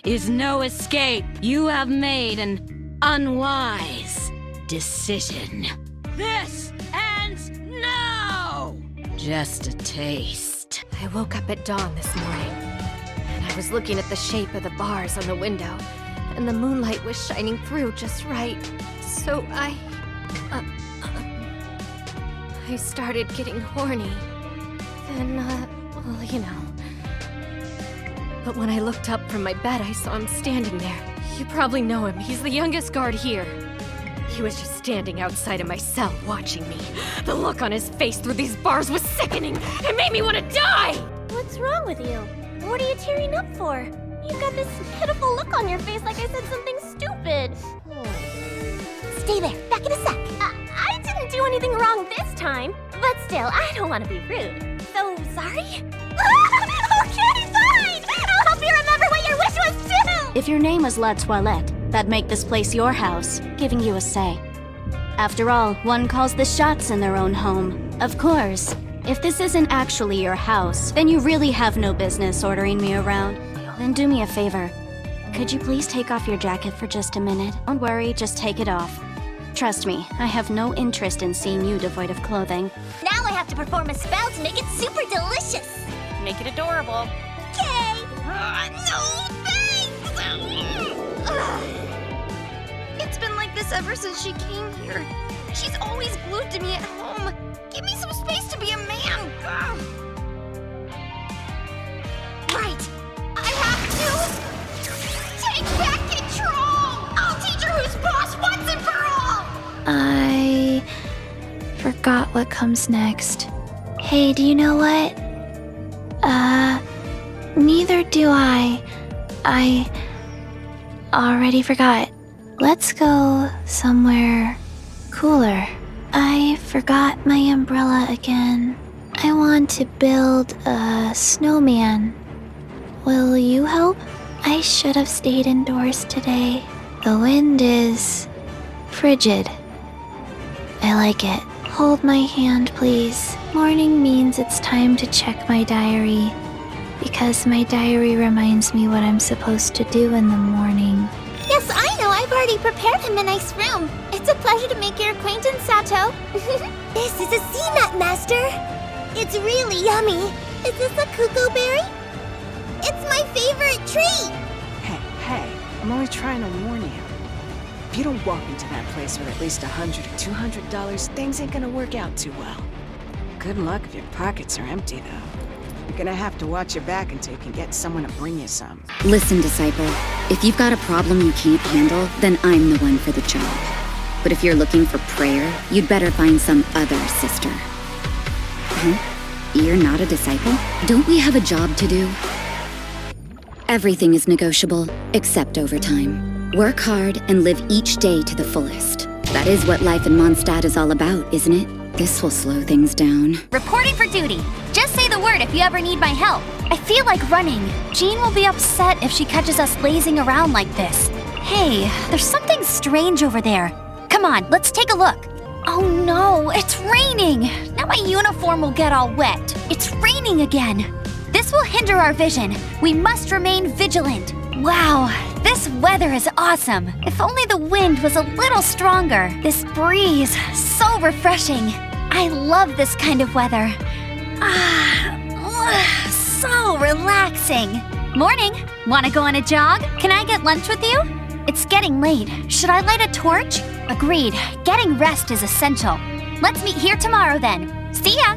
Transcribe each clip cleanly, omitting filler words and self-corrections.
is no escape. You have made an unwise decision. This ends now! Just a taste. I woke up at dawn this morning, and I was looking at the shape of the bars on the window, and the moonlight was shining through just right. So I started getting horny. Then, well, you know. But when I looked up from my bed, I saw him standing there. You probably know him. He's the youngest guard here. He was just standing outside of my cell watching me. The look on his face through these bars was sickening. It made me want to die! What's wrong with you? What are you tearing up for? You've got this pitiful look on your face like I said something stupid. Stay there, back in a sec. I didn't do anything wrong this time. But still, I don't want to be rude. So, sorry? Okay, fine! I'll help you remember what your wish was too! If your name was La Toilette, that'd make this place your house, giving you a say. After all, one calls the shots in their own home. Of course, if this isn't actually your house, then you really have no business ordering me around. Then do me a favor. Could you please take off your jacket for just a minute? Don't worry, just take it off. Trust me, I have no interest in seeing you devoid of clothing. Now I have to perform a spell to make it super delicious. Make it adorable. Okay! No, thanks! It's been like this ever since she came here. She's always glued to me at home. Give me some space to be a man. Right. I have to take back control. I'll teach her who's boss once and for all. I forgot what comes next. Hey, do you know what? Neither do I. I already forgot. Let's go somewhere cooler. I forgot my umbrella again. I want to build a snowman. Will you help? I should have stayed indoors today. The wind is frigid. I like it. Hold my hand, please. Morning means it's time to check my diary, because my diary reminds me what I'm supposed to do in the morning. Yes, I know. I've already prepared him a nice room. It's a pleasure to make your acquaintance, Sato. This is a sea nut, Master. It's really yummy. Is this a cuckoo berry? It's my favorite treat. Hey, I'm only trying to warn you. If you don't walk into that place with at least $100 or $200, things ain't gonna work out too well. Good luck if your pockets are empty, though. You're gonna have to watch your back until you can get someone to bring you some. Listen, Disciple. If you've got a problem you can't handle, then I'm the one for the job. But if you're looking for prayer, you'd better find some other sister. Huh? You're not a disciple? Don't we have a job to do? Everything is negotiable, except overtime. Work hard and live each day to the fullest. That is what life in Mondstadt is all about, isn't it? This will slow things down. Reporting for duty. Just say the word if you ever need my help. I feel like running. Jean will be upset if she catches us lazing around like this. Hey, there's something strange over there. Come on, let's take a look. Oh no, it's raining. Now my uniform will get all wet. It's raining again. This will hinder our vision. We must remain vigilant. Wow, this weather is awesome. If only the wind was a little stronger. This breeze, so refreshing. I love this kind of weather. So relaxing. Morning. Want to go on a jog? Can I get lunch with you? It's getting late. Should I light a torch? Agreed. Getting rest is essential. Let's meet here tomorrow then. See ya!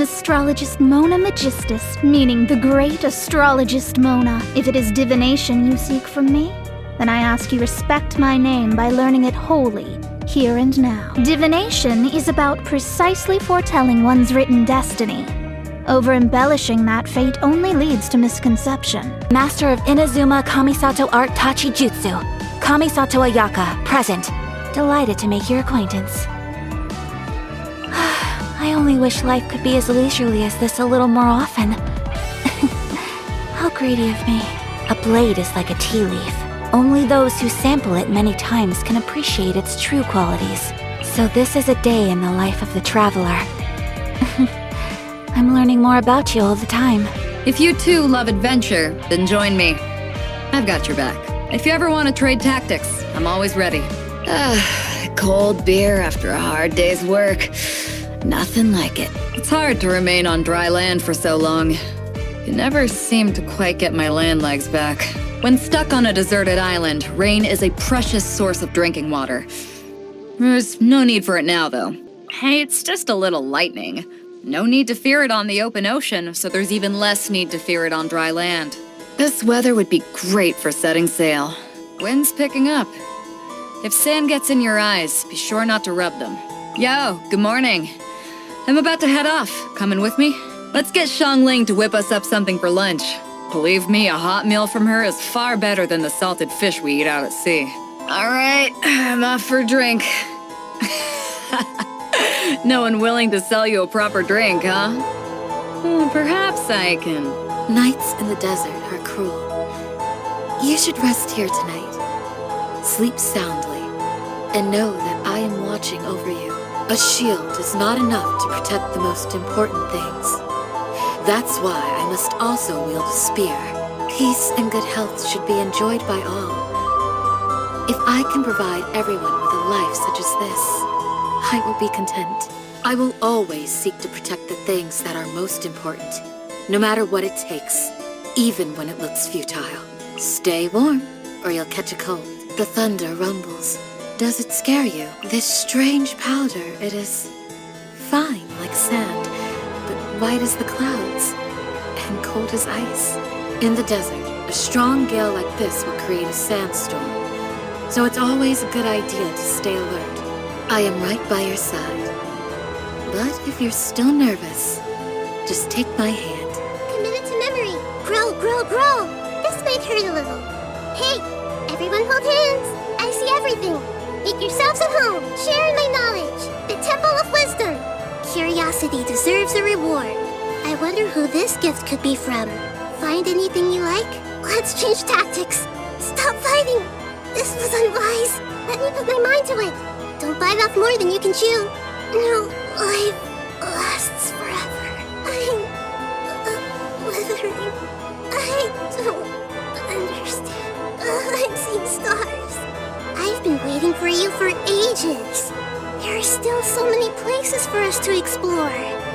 Astrologist Mona Magistus, meaning the great astrologist Mona. If it is divination you seek from me, then I ask you respect my name by learning it wholly, here and now. Divination is about precisely foretelling one's written destiny. Over-embellishing that fate only leads to misconception. Master of Inazuma Kamisato Art Tachi Jutsu, Kamisato Ayaka, present. Delighted to make your acquaintance. I only wish life could be as leisurely as this a little more often. greedy of me. A blade is like a tea leaf. Only those who sample it many times can appreciate its true qualities. So this is a day in the life of the traveler. I'm learning more about you all the time. If you too love adventure, then join me. I've got your back. If you ever want to trade tactics, I'm always ready. Cold beer after a hard day's work. Nothing like it. It's hard to remain on dry land for so long. You never seem to quite get my land legs back. When stuck on a deserted island, rain is a precious source of drinking water. There's no need for it now, though. Hey, it's just a little lightning. No need to fear it on the open ocean, so there's even less need to fear it on dry land. This weather would be great for setting sail. Wind's picking up. If sand gets in your eyes, be sure not to rub them. Yo, good morning. I'm about to head off. Coming with me? Let's get Xiangling to whip us up something for lunch. Believe me, a hot meal from her is far better than the salted fish we eat out at sea. All right, I'm off for a drink. No one willing to sell you a proper drink, huh? Perhaps I can. Nights in the desert are cruel. You should rest here tonight. Sleep soundly, and know that I am watching over you. A shield is not enough to protect the most important things. That's why I must also wield a spear. Peace and good health should be enjoyed by all. If I can provide everyone with a life such as this, I will be content. I will always seek to protect the things that are most important, no matter what it takes, even when it looks futile. Stay warm, or you'll catch a cold. The thunder rumbles. Does it scare you? This strange powder, it is fine like sand, but white as the clouds, and cold as ice. In the desert, a strong gale like this will create a sandstorm, so it's always a good idea to stay alert. I am right by your side. But if you're still nervous, just take my hand. Commit it to memory. Grow, grow, grow. This might hurt a little. Hey, everyone hold hands. I see everything. Make yourselves at home. Share in my knowledge. The Temple of Wisdom. Curiosity deserves a reward. I wonder who this gift could be from. Find anything you like? Let's change tactics. Stop fighting. This was unwise. Let me put my mind to it. Don't bite off more than you can chew. No life lasts forever. I'm withering. I don't understand. I'm seeing stars. I've been waiting for you for ages. There are still so many places for us to explore.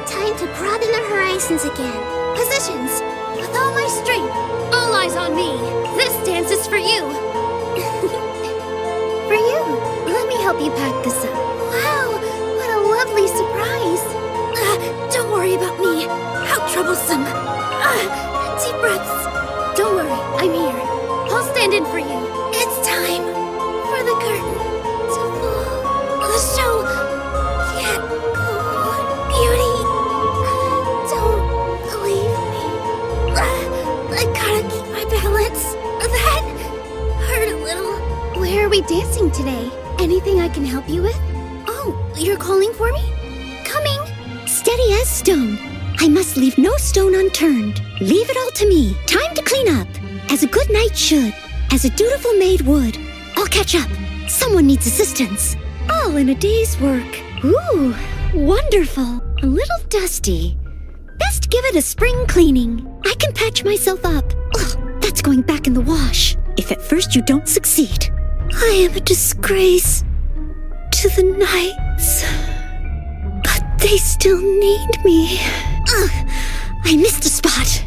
Time to broaden our horizons again. Positions! With all my strength! All eyes on me! This dance is for you! For you! Let me help you pack this up. Wow! What a lovely surprise! Don't worry about me. How troublesome! Deep breaths. Don't worry, I'm here. I'll stand in for you. It's time for the curtain to fall. The show can't go on. Beauty. Don't believe me. I gotta keep my balance. That hurt a little. Where are we dancing today? Anything I can help you with? Oh, you're calling for me? Coming. Steady as stone. I must leave no stone unturned. Leave it all to me. Time to clean up. As a good knight should. As a dutiful maid would. I'll catch up. Someone needs assistance. All in a day's work. Ooh, wonderful. A little dusty. Best give it a spring cleaning. I can patch myself up. Ugh, that's going back in the wash. If at first you don't succeed. I am a disgrace to the knights. But they still need me. Ugh, I missed a spot.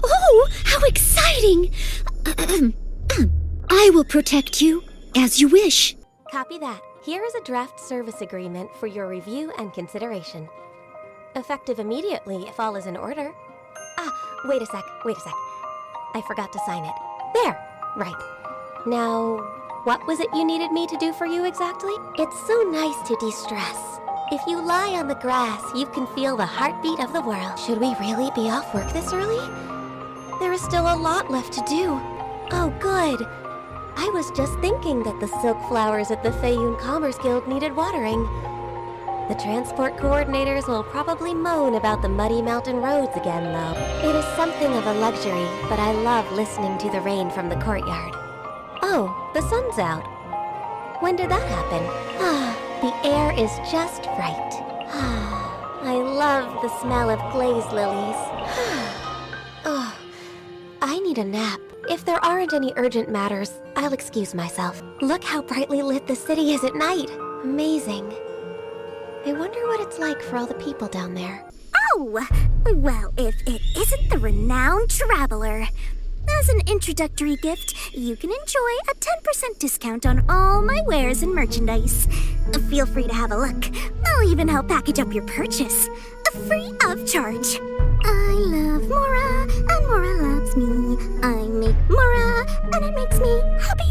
Oh, how exciting! I will protect you as you wish. Copy that. Here is a draft service agreement for your review and consideration. Effective immediately if all is in order. Wait a sec. I forgot to sign it. There! Right. Now, what was it you needed me to do for you exactly? It's so nice to de-stress. If you lie on the grass, you can feel the heartbeat of the world. Should we really be off work this early? There is still a lot left to do. Oh, good. I was just thinking that the silk flowers at the Feiyun Commerce Guild needed watering. The transport coordinators will probably moan about the muddy mountain roads again, though. It is something of a luxury, but I love listening to the rain from the courtyard. Oh, the sun's out. When did that happen? The air is just right. I love the smell of glazed lilies. Oh, I need a nap. If there aren't any urgent matters, I'll excuse myself. Look how brightly lit the city is at night. Amazing. I wonder what it's like for all the people down there. Oh! Well, if it isn't the renowned traveler. As an introductory gift, you can enjoy a 10% discount on all my wares and merchandise. Feel free to have a look. I'll even help package up your purchase. Free of charge. I love Mora, and Mora loves me. I make Mora, and it makes me happy.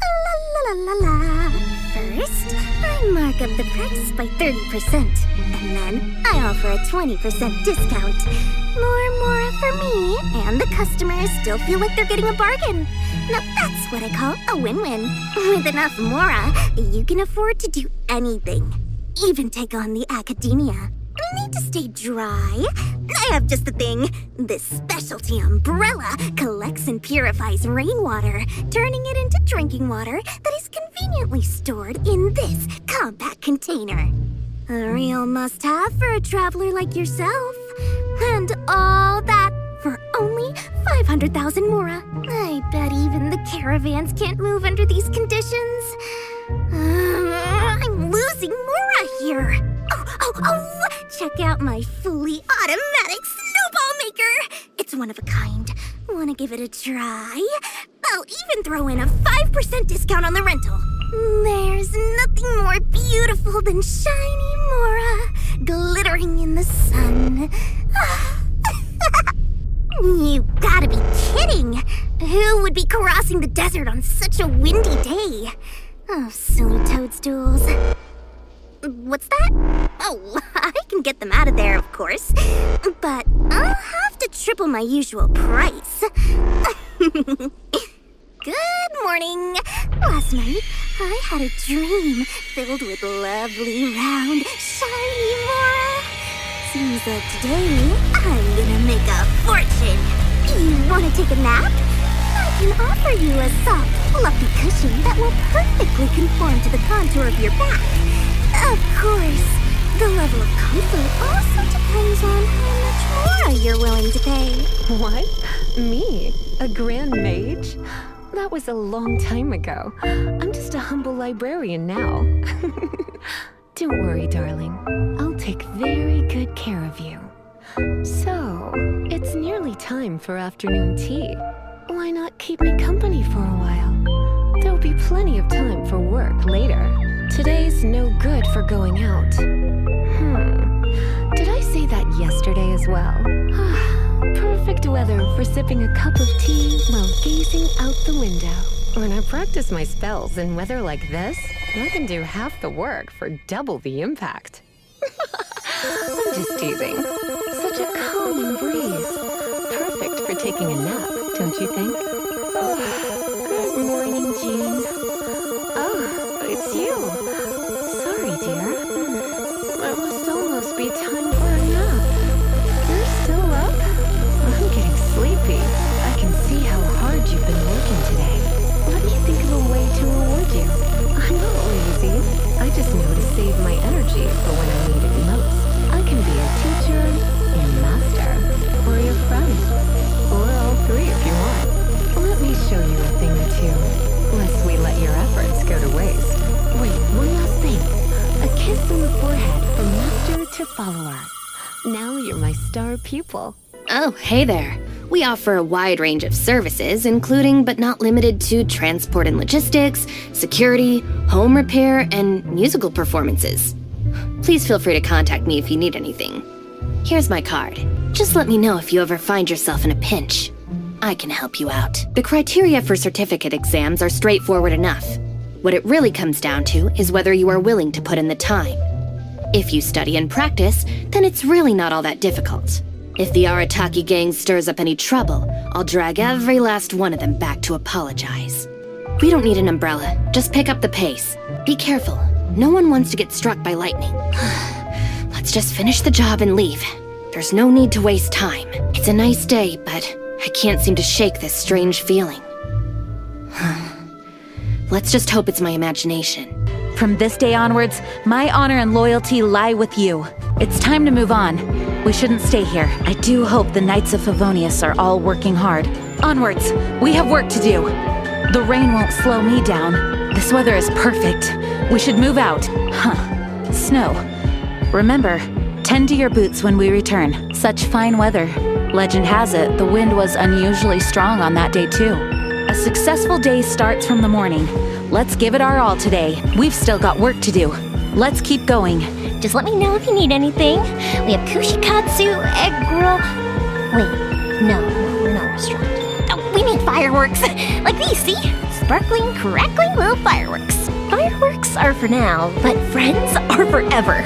La la la la la. First, I mark up the price by 30%, and then I offer a 20% discount. More Mora for me, and the customers still feel like they're getting a bargain. Now that's what I call a win-win. With enough Mora, you can afford to do anything, even take on the academia. I need to stay dry. I have just the thing. This specialty umbrella collects and purifies rainwater, turning it into drinking water that is conveniently stored in this compact container. A real must-have for a traveler like yourself. And all that for only 500,000 Mora. I bet even the caravans can't move under these conditions. I'm losing Mora here. Oh! Check out my fully automatic snowball maker. It's one of a kind. Wanna give it a try? I'll even throw in a 5% discount on the rental. There's nothing more beautiful than shiny Mora glittering in the sun. You gotta be kidding! Who would be crossing the desert on such a windy day? Oh, silly toadstools. What's that? Oh, I can get them out of there, of course. But I'll have to triple my usual price. Good morning. Last night, I had a dream filled with lovely, round, shiny Mora. Seems that today, I'm gonna make a fortune. You wanna take a nap? I can offer you a soft, fluffy cushion that will perfectly conform to the contour of your back. Of course, the level of comfort also depends on how much more you're willing to pay. What? Me? A grand mage? That was a long time ago. I'm just a humble librarian now. Don't worry, darling. I'll take very good care of you. So, it's nearly time for afternoon tea. Why not keep me company for a while? There'll be plenty of time for work later. Today's no good for going out. Did I say that yesterday as well? Perfect weather for sipping a cup of tea while gazing out the window. When I practice my spells in weather like this, I can do half the work for double the impact. I'm just teasing. Such a calming breeze. Perfect for taking a nap, don't you think? Good morning, Jean. Oh, it's you. Sorry, dear. It must almost be time for a nap. You're still up? I'm getting sleepy. I can see how hard you've been working today. Let me think of a way to reward you. I'm not lazy. I just know to save my energy for when I need it most. I can be your teacher, your master, or your friend. Or all three if you want. Let me show you a thing or two, lest we let your efforts go to waste. Wait, one last thing. A kiss on the forehead from master to follower. Now you're my star pupil. Oh, hey there. We offer a wide range of services, including but not limited to transport and logistics, security, home repair, and musical performances. Please feel free to contact me if you need anything. Here's my card. Just let me know if you ever find yourself in a pinch. I can help you out. The criteria for certificate exams are straightforward enough. What it really comes down to is whether you are willing to put in the time. If you study and practice, then it's really not all that difficult. If the Arataki gang stirs up any trouble, I'll drag every last one of them back to apologize. We don't need an umbrella, just pick up the pace. Be careful, No one wants to get struck by lightning. Let's just finish the job and leave. There's no need to waste time. It's a nice day, but I can't seem to shake this strange feeling. Let's just hope it's my imagination. From this day onwards, my honor and loyalty lie with you. It's time to move on. We shouldn't stay here. I do hope the Knights of Favonius are all working hard. Onwards, we have work to do. The rain won't slow me down. This weather is perfect. We should move out. Snow. Remember, tend to your boots when we return. Such fine weather. Legend has it, the wind was unusually strong on that day too. A successful day starts from the morning. Let's give it our all today. We've still got work to do. Let's keep going. Just let me know if you need anything. We have kushikatsu, egg roll... Wait, no restaurant. Oh, we need fireworks. Like these, see? Sparkling, crackling little fireworks. Fireworks are for now, but friends are forever.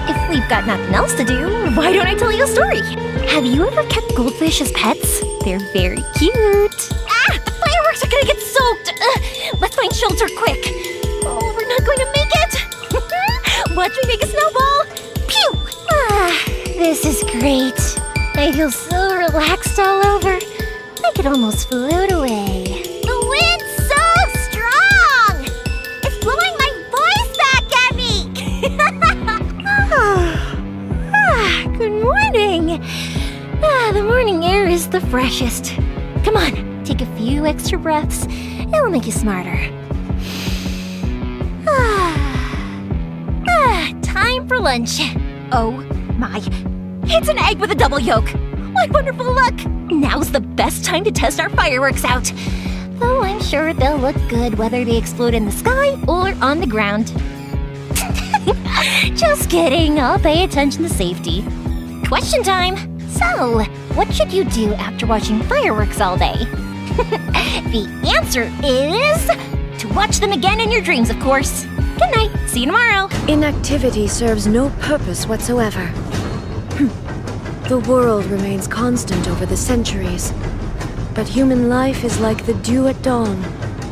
If we've got nothing else to do, why don't I tell you a story? Have you ever kept goldfish as pets? They're very cute. Ah, the fireworks are gonna get soaked. Let's find shelter quick. Oh, we're not going to make it. Watch me make a snowball. Pew! Ah, this is great. I feel so relaxed all over. I could almost float away. The wind's so strong! It's blowing my voice back at me! Good morning. The morning air is the freshest. Come on, take a few extra breaths. It'll make you smarter. Time for lunch. Oh my. It's an egg with a double yolk. What wonderful luck. Now's the best time to test our fireworks out. Though I'm sure they'll look good whether they explode in the sky or on the ground. Just kidding. I'll pay attention to safety. Question time. So, what should you do after watching fireworks all day? The answer is to watch them again in your dreams, of course. Good night. See you tomorrow. Inactivity serves no purpose whatsoever. The world remains constant over the centuries. But human life is like the dew at dawn,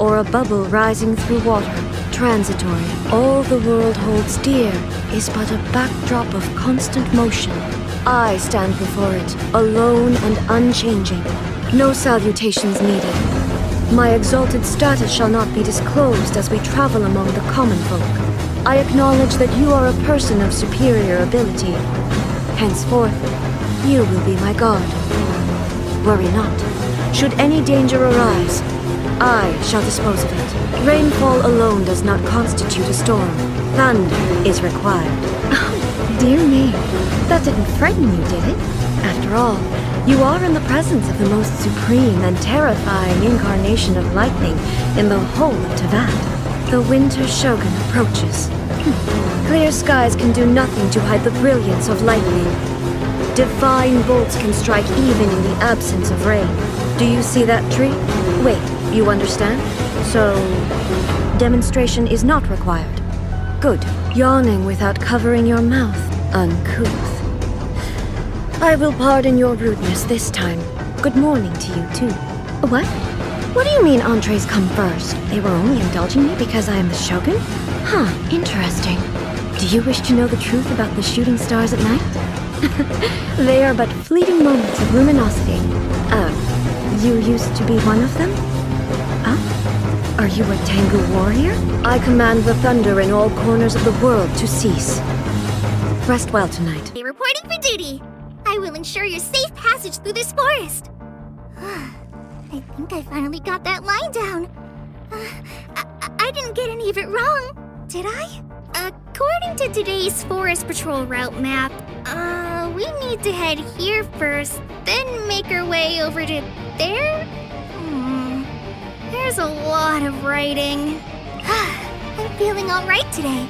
or a bubble rising through water, transitory. All the world holds dear is but a backdrop of constant motion. I stand before it, alone and unchanging. No salutations needed. My exalted status shall not be disclosed as we travel among the common folk. I acknowledge that you are a person of superior ability. Henceforth, you will be my god. Worry not. Should any danger arise, I shall dispose of it. Rainfall alone does not constitute a storm. Thunder is required. Oh, dear me. That didn't frighten you, did it? After all, you are in the presence of the most supreme and terrifying incarnation of lightning in the whole of Teyvat. The Winter Shogun approaches. Clear skies can do nothing to hide the brilliance of lightning. Divine bolts can strike even in the absence of rain. Do you see that tree? Wait, you understand? So, demonstration is not required. Good. Yawning without covering your mouth. Uncouth. I will pardon your rudeness this time. Good morning to you, too. What? What do you mean entrees come first? They were only indulging me because I am the Shogun? Huh, interesting. Do you wish to know the truth about the shooting stars at night? They are but fleeting moments of luminosity. You used to be one of them? Are you a Tengu warrior? I command the thunder in all corners of the world to cease. Rest well tonight. Reporting for duty. I will ensure your safe passage through this forest. I think I finally got that line down. I didn't get any of it wrong, did I? According to today's forest patrol route map, we need to head here first, then make our way over to there? There's a lot of writing. I'm feeling alright today.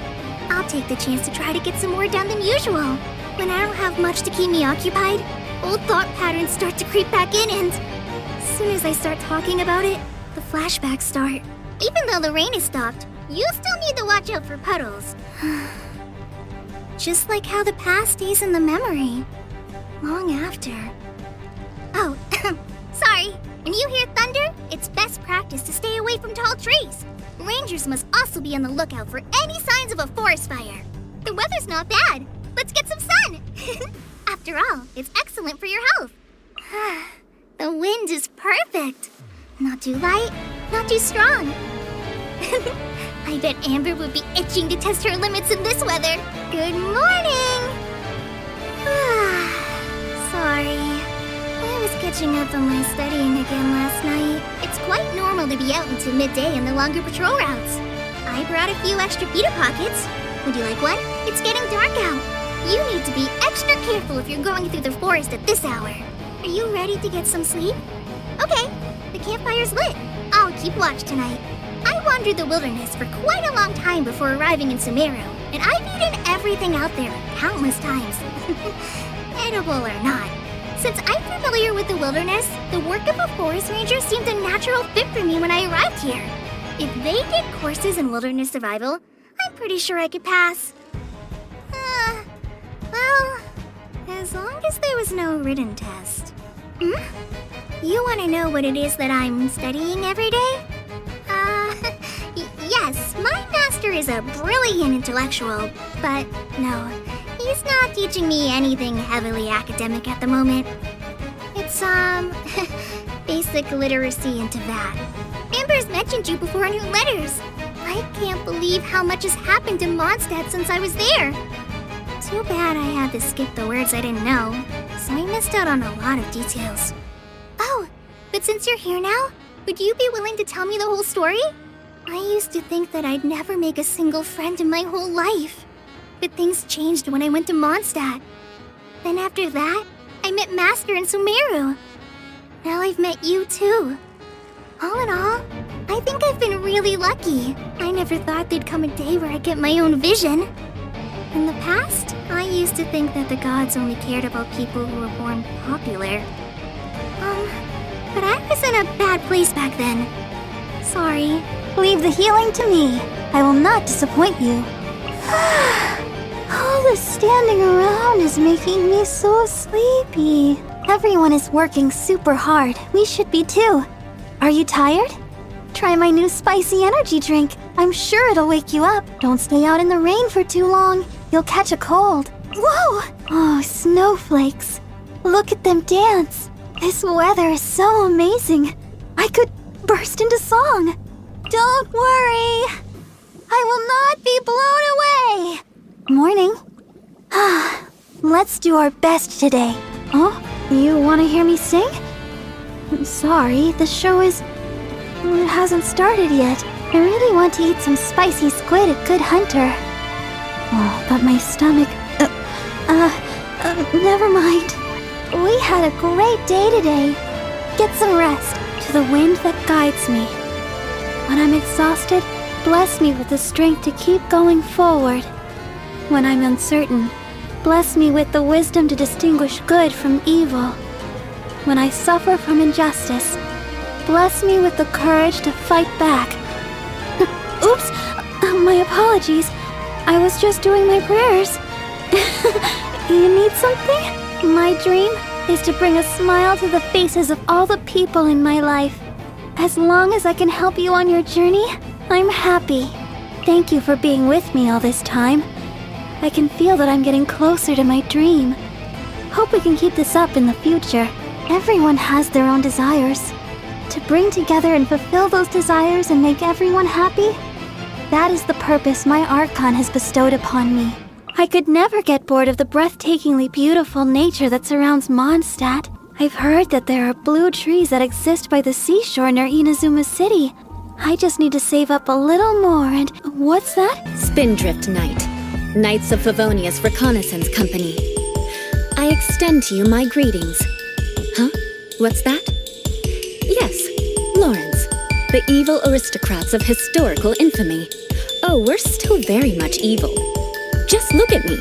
I'll take the chance to try to get some more done than usual. When I don't have much to keep me occupied, old thought patterns start to creep back in, and as soon as I start talking about it, the flashbacks start. Even though the rain is stopped, you still need to watch out for puddles. Just like how the past stays in the memory, long after. Oh, sorry. When you hear thunder, it's best practice to stay away from tall trees. Rangers must also be on the lookout for any signs of a forest fire. The weather's not bad. Let's get some sun. After all, it's excellent for your health. The wind is perfect. Not too light, not too strong. I bet Amber would be itching to test her limits in this weather. Good morning! Sorry. I was catching up on my studying again last night. It's quite normal to be out until midday in the longer patrol routes. I brought a few extra pita pockets. Would you like one? It's getting dark out. You need to be extra careful if you're going through the forest at this hour. Are you ready to get some sleep? Okay, the campfire's lit. I'll keep watch tonight. I wandered the wilderness for quite a long time before arriving in Sumeru, and I've eaten everything out there countless times. Edible or not. Since I'm familiar with the wilderness, the work of a forest ranger seemed a natural fit for me when I arrived here. If they did courses in wilderness survival, I'm pretty sure I could pass. Well, as long as there was no written test. You want to know what it is that I'm studying every day? Yes, my master is a brilliant intellectual, but no, he's not teaching me anything heavily academic at the moment. It's, basic literacy into that. Amber's mentioned you before in her letters. I can't believe how much has happened in Mondstadt since I was there. Too bad I had to skip the words I didn't know, so I missed out on a lot of details. Oh, but since you're here now, would you be willing to tell me the whole story? I used to think that I'd never make a single friend in my whole life. But things changed when I went to Mondstadt. Then after that, I met Master in Sumeru. Now I've met you too. All in all, I think I've been really lucky. I never thought there'd come a day where I'd get my own vision. In the past, I used to think that the gods only cared about people who were born popular. But I was in a bad place back then. Sorry. Leave the healing to me. I will not disappoint you. All this standing around is making me so sleepy. Everyone is working super hard. We should be too. Are you tired? Try my new spicy energy drink. I'm sure it'll wake you up. Don't stay out in the rain for too long. You'll catch a cold. Whoa! Oh, snowflakes. Look at them dance. This weather is so amazing. I could burst into song. Don't worry. I will not be blown away. Morning. Let's do our best today. Oh, you want to hear me sing? I'm sorry, the show hasn't started yet. I really want to eat some spicy squid at Good Hunter. Oh, but my stomach... never mind. We had a great day today. Get some rest to the wind that guides me. When I'm exhausted, bless me with the strength to keep going forward. When I'm uncertain, bless me with the wisdom to distinguish good from evil. When I suffer from injustice, bless me with the courage to fight back. Oops, my apologies. I was just doing my prayers. You need something? My dream is to bring a smile to the faces of all the people in my life. As long as I can help you on your journey, I'm happy. Thank you for being with me all this time. I can feel that I'm getting closer to my dream. Hope we can keep this up in the future. Everyone has their own desires. To bring together and fulfill those desires and make everyone happy, that is the purpose my Archon has bestowed upon me. I could never get bored of the breathtakingly beautiful nature that surrounds Mondstadt. I've heard that there are blue trees that exist by the seashore near Inazuma City. I just need to save up a little more and... What's that? Spindrift Knight, Knights of Favonia's Reconnaissance Company. I extend to you my greetings. Huh? What's that? Yes, Lawrence, the evil aristocrats of historical infamy. Oh, we're still very much evil. Just look at me.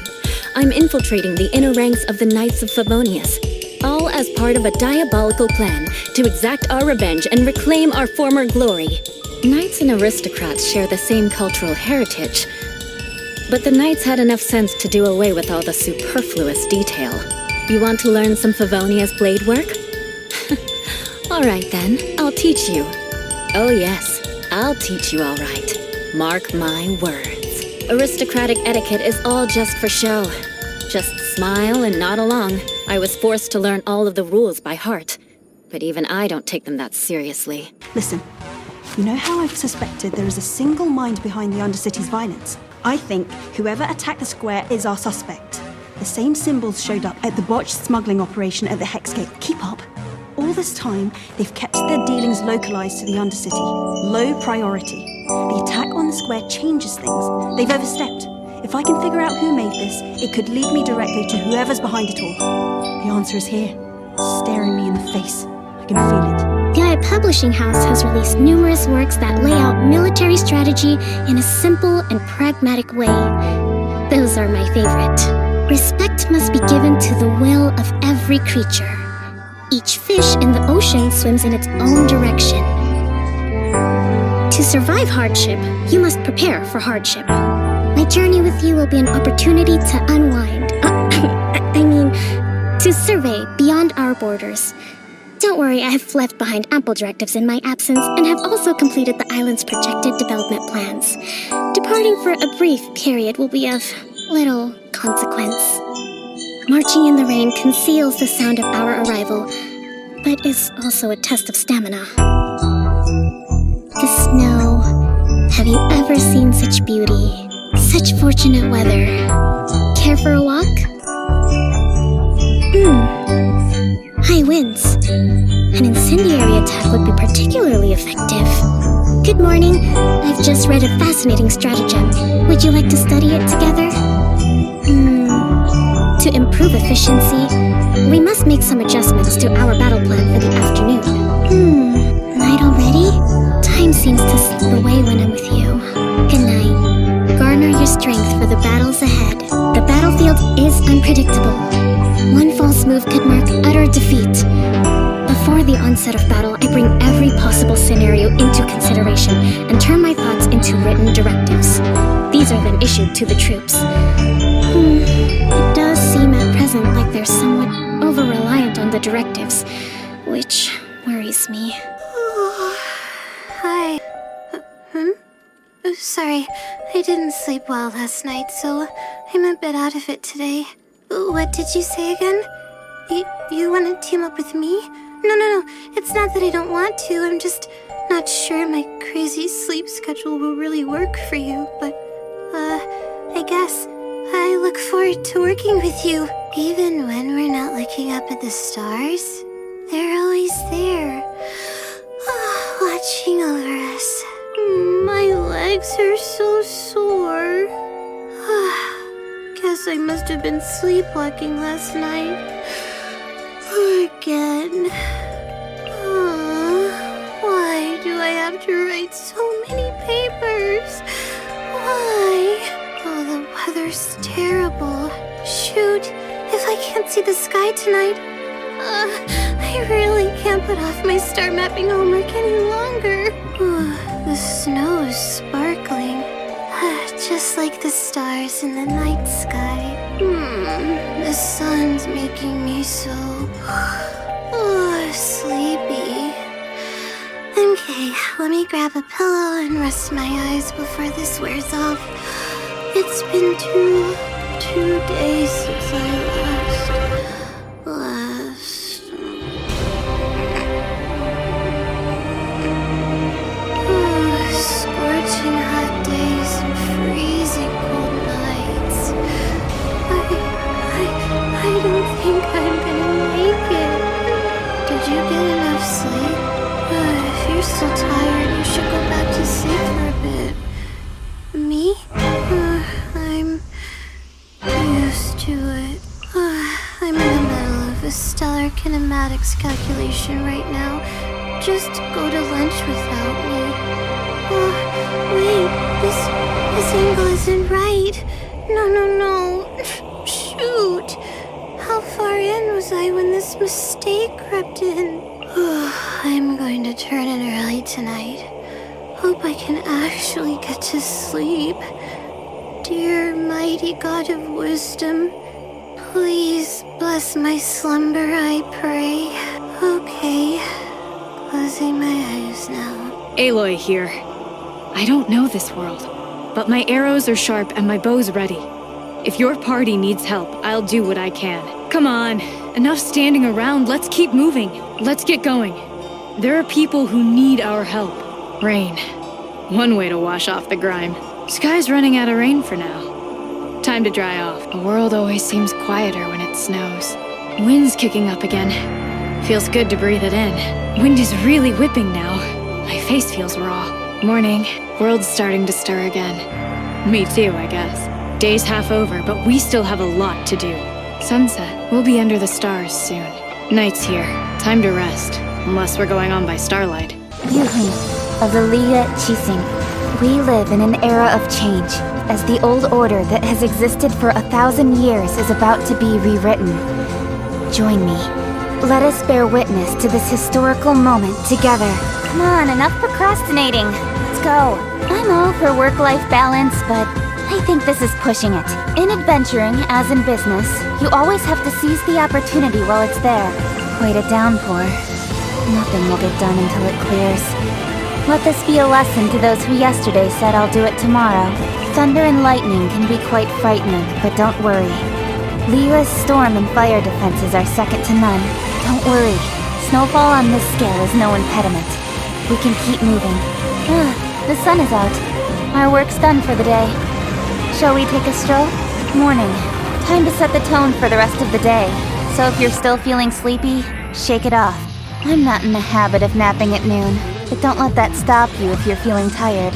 I'm infiltrating the inner ranks of the Knights of Favonius, all as part of a diabolical plan to exact our revenge and reclaim our former glory. Knights and aristocrats share the same cultural heritage, but the Knights had enough sense to do away with all the superfluous detail. You want to learn some Favonia's blade work? All right then, I'll teach you. Oh yes, I'll teach you all right. Mark my words. Aristocratic etiquette is all just for show. Just smile and nod along. I was forced to learn all of the rules by heart. But even I don't take them that seriously. Listen, you know how I've suspected there is a single mind behind the Undercity's violence? I think whoever attacked the square is our suspect. The same symbols showed up at the botched smuggling operation at the Hex Gate. Keep up. All this time, they've kept their dealings localized to the Undercity. Low priority. The attack on the square changes things. They've overstepped. If I can figure out who made this, it could lead me directly to whoever's behind it all. The answer is here, staring me in the face. I can feel it. The Eye Publishing House has released numerous works that lay out military strategy in a simple and pragmatic way. Those are my favorite. Respect must be given to the will of every creature. Each fish in the ocean swims in its own direction. To survive hardship, you must prepare for hardship. My journey with you will be an opportunity to unwind. To survey beyond our borders. Don't worry, I have left behind ample directives in my absence and have also completed the island's projected development plans. Departing for a brief period will be of little consequence. Marching in the rain conceals the sound of our arrival, but is also a test of stamina. The snow. Have you ever seen such beauty? Such fortunate weather. Care for a walk? High winds. An incendiary attack would be particularly effective. Good morning. I've just read a fascinating stratagem. Would you like to study it together? To improve efficiency, we must make some adjustments to our battle plan for the afternoon. Night already? Time seems to slip away when I'm with you. Good night. Garner your strength for the battles ahead. The battlefield is unpredictable. One false move could mark utter defeat. Before the onset of battle, I bring every possible scenario into consideration and turn my thoughts into written directives. These are then issued to the troops. It does seem at present like they're somewhat over-reliant on the directives, which worries me. Hi. Sorry, I didn't sleep well last night, so I'm a bit out of it today. What did you say again? You want to team up with me? No. It's not that I don't want to. I'm just not sure my crazy sleep schedule will really work for you. But, I guess I look forward to working with you. Even when we're not looking up at the stars, they're always there, watching over us. My legs are so sore. Guess I must have been sleepwalking last night. Again. Why do I have to write so many papers? Why? Oh, the weather's terrible. Shoot, if I can't see the sky tonight, I really can't put off my star mapping homework any longer. The snow is sparkling, just like the stars in the night sky. The sun's making me so sleepy. Okay, let me grab a pillow and rest my eyes before this wears off. It's been two days since I last. Scorching hot days and freezing cold nights. I don't think I'm gonna make it. Did you get enough sleep? If you're still tired, you should go back to sleep for a bit. Me? I'm used to it. I'm in the middle of a stellar kinematics calculation right now. Just go to lunch without me. Wait, this angle isn't right. No. Shoot. How far in was I when this mistake crept in? I'm going to turn in early tonight. Hope I can actually get to sleep. Dear mighty God of wisdom, please bless my slumber, I pray. Okay, closing my eyes now. Aloy here. I don't know this world, but my arrows are sharp and my bow's ready. If your party needs help, I'll do what I can. Come on, enough standing around, let's keep moving. Let's get going. There are people who need our help. Rain. One way to wash off the grime. Sky's running out of rain for now. Time to dry off. The world always seems quieter when it snows. Wind's kicking up again. Feels good to breathe it in. Wind is really whipping now. My face feels raw. Morning. World's starting to stir again. Me too, I guess. Day's half over, but we still have a lot to do. Sunset. We'll be under the stars soon. Night's here. Time to rest. Unless we're going on by starlight. Yuhi of the Liga Chising. We live in an era of change, as the old order that has existed for 1,000 years is about to be rewritten. Join me. Let us bear witness to this historical moment together. Come on, enough procrastinating. Let's go. I'm all for work-life balance, but I think this is pushing it. In adventuring, as in business, you always have to seize the opportunity while it's there. Quite a downpour. Nothing will get done until it clears. Let this be a lesson to those who yesterday said I'll do it tomorrow. Thunder and lightning can be quite frightening, but don't worry. Liyue's storm and fire defenses are second to none. Don't worry. Snowfall on this scale is no impediment. We can keep moving. The sun is out. Our work's done for the day. Shall we take a stroll? Morning. Time to set the tone for the rest of the day. So if you're still feeling sleepy, shake it off. I'm not in the habit of napping at noon, but don't let that stop you if you're feeling tired.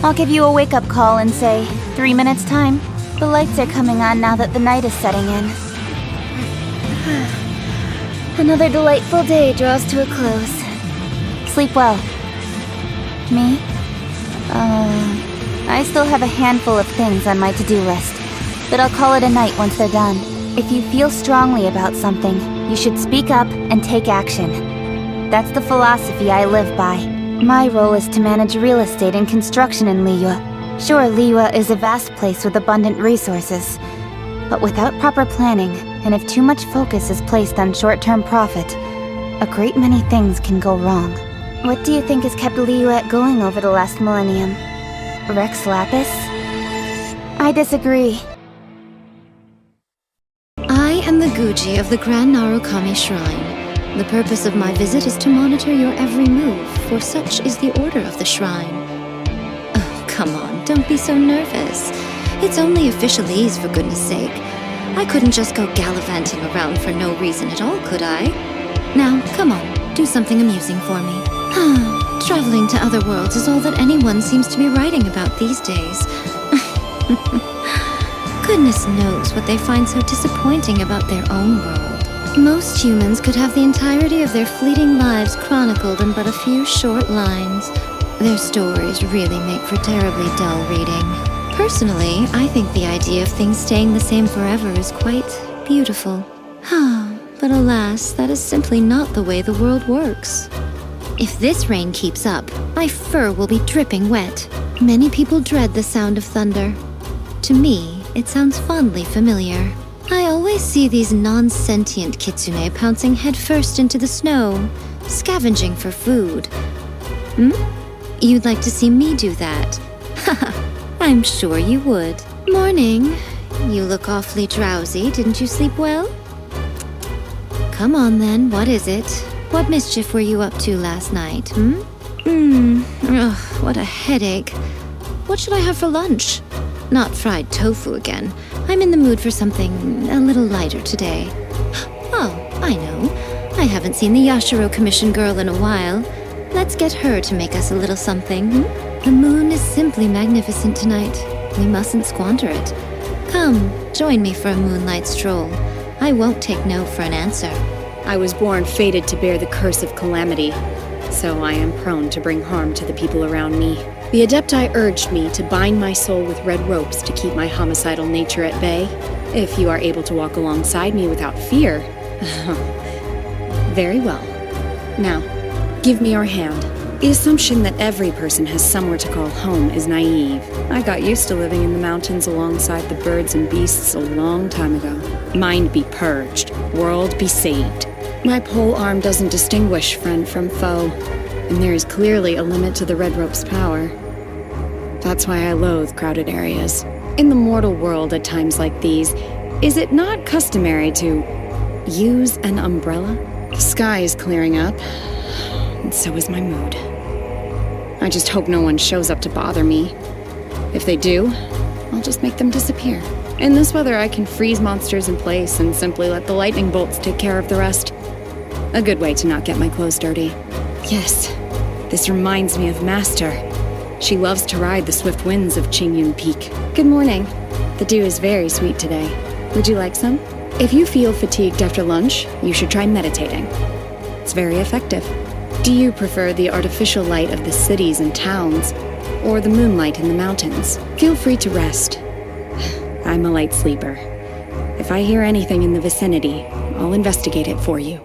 I'll give you a wake-up call in, say, 3 minutes' time. The lights are coming on now that the night is setting in. Another delightful day draws to a close. Sleep well. Me? I still have a handful of things on my to-do list, but I'll call it a night once they're done. If you feel strongly about something, you should speak up and take action. That's the philosophy I live by. My role is to manage real estate and construction in Liyue. Sure, Liyue is a vast place with abundant resources, but without proper planning, and if too much focus is placed on short-term profit, a great many things can go wrong. What do you think has kept Liyue going over the last millennium? Rex Lapis? I disagree. I am the Guji of the Grand Narukami Shrine. The purpose of my visit is to monitor your every move, for such is the order of the shrine. Oh, come on, don't be so nervous. It's only officialese, for goodness sake. I couldn't just go gallivanting around for no reason at all, could I? Now, come on, do something amusing for me. Traveling to other worlds is all that anyone seems to be writing about these days. Goodness knows what they find so disappointing about their own world. Most humans could have the entirety of their fleeting lives chronicled in but a few short lines. Their stories really make for terribly dull reading. Personally, I think the idea of things staying the same forever is quite beautiful. But alas, that is simply not the way the world works. If this rain keeps up, my fur will be dripping wet. Many people dread the sound of thunder. To me, it sounds fondly familiar. I always see these non-sentient kitsune pouncing headfirst into the snow, scavenging for food. You'd like to see me do that? Haha, I'm sure you would. Morning. You look awfully drowsy. Didn't you sleep well? Come on then, what is it? What mischief were you up to last night, Ugh, what a headache. What should I have for lunch? Not fried tofu again. I'm in the mood for something a little lighter today. Oh, I know. I haven't seen the Yashiro Commission girl in a while. Let's get her to make us a little something. The moon is simply magnificent tonight. We mustn't squander it. Come, join me for a moonlight stroll. I won't take no for an answer. I was born fated to bear the curse of calamity, so I am prone to bring harm to the people around me. The Adepti urged me to bind my soul with red ropes to keep my homicidal nature at bay. If you are able to walk alongside me without fear... Very well. Now, give me your hand. The assumption that every person has somewhere to call home is naive. I got used to living in the mountains alongside the birds and beasts a long time ago. Mind be purged, world be saved. My pole arm doesn't distinguish friend from foe, and there is clearly a limit to the red rope's power. That's why I loathe crowded areas. In the mortal world at times like these, is it not customary to use an umbrella? The sky is clearing up, and so is my mood. I just hope no one shows up to bother me. If they do, I'll just make them disappear. In this weather, I can freeze monsters in place and simply let the lightning bolts take care of the rest. A good way to not get my clothes dirty. Yes, this reminds me of Master. She loves to ride the swift winds of Qingyun Peak. Good morning. The dew is very sweet today. Would you like some? If you feel fatigued after lunch, you should try meditating. It's very effective. Do you prefer the artificial light of the cities and towns, or the moonlight in the mountains? Feel free to rest. I'm a light sleeper. If I hear anything in the vicinity, I'll investigate it for you.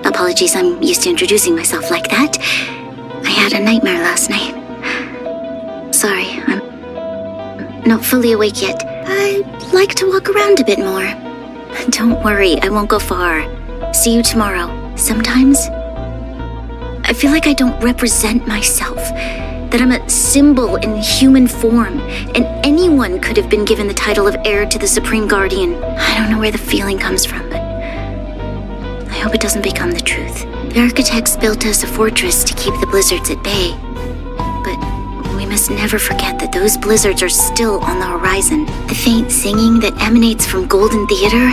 Apologies, I'm used to introducing myself like that. I had a nightmare last night. Sorry, I'm not fully awake yet. I'd like to walk around a bit more. Don't worry, I won't go far. See you tomorrow. Sometimes I feel like I don't represent myself, that I'm a symbol in human form, and anyone could have been given the title of heir to the Supreme Guardian. I don't know where the feeling comes from, but I hope it doesn't become the truth. The architects built us a fortress to keep the blizzards at bay, but we must never forget that those blizzards are still on the horizon. The faint singing that emanates from Golden Theater,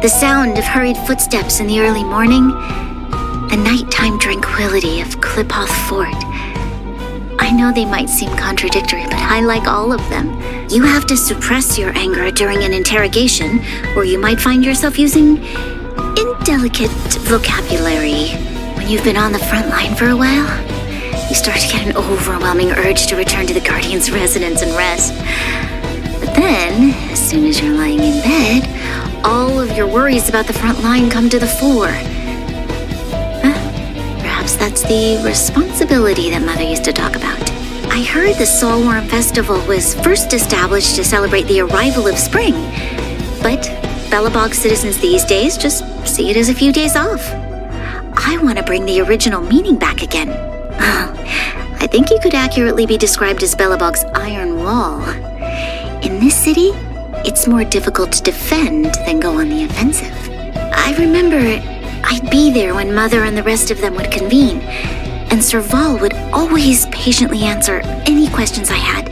the sound of hurried footsteps in the early morning, the nighttime tranquility of Klipoth Fort. I know they might seem contradictory, but I like all of them. You have to suppress your anger during an interrogation, or you might find yourself using indelicate vocabulary. When you've been on the front line for a while, you start to get an overwhelming urge to return to the Guardian's residence and rest. But then, as soon as you're lying in bed, all of your worries about the front line come to the fore. Perhaps that's the responsibility that Mother used to talk about. I heard the Solworm Festival was first established to celebrate the arrival of spring, but Belobog citizens these days just see it as a few days off. I want to bring the original meaning back again. I think you could accurately be described as Belobog's Iron Wall. In this city, it's more difficult to defend than go on the offensive. I remember I'd be there when Mother and the rest of them would convene, and Serval would always patiently answer any questions I had.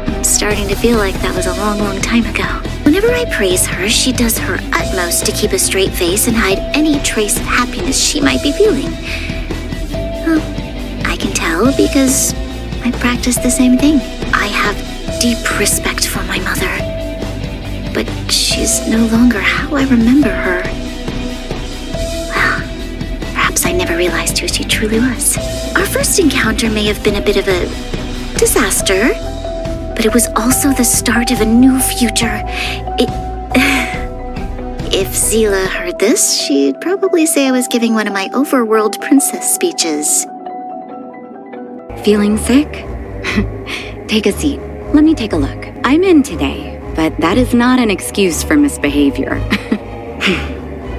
I'm starting to feel like that was a long, long time ago. Whenever I praise her, she does her utmost to keep a straight face and hide any trace of happiness she might be feeling. Well, I can tell because I practice the same thing. I have deep respect for my mother, but she's no longer how I remember her. Well, perhaps I never realized who she truly was. Our first encounter may have been a bit of a disaster, but it was also the start of a new future. If Zila heard this, she'd probably say I was giving one of my overworld princess speeches. Feeling sick? Take a seat. Let me take a look. I'm in today, but that is not an excuse for misbehavior.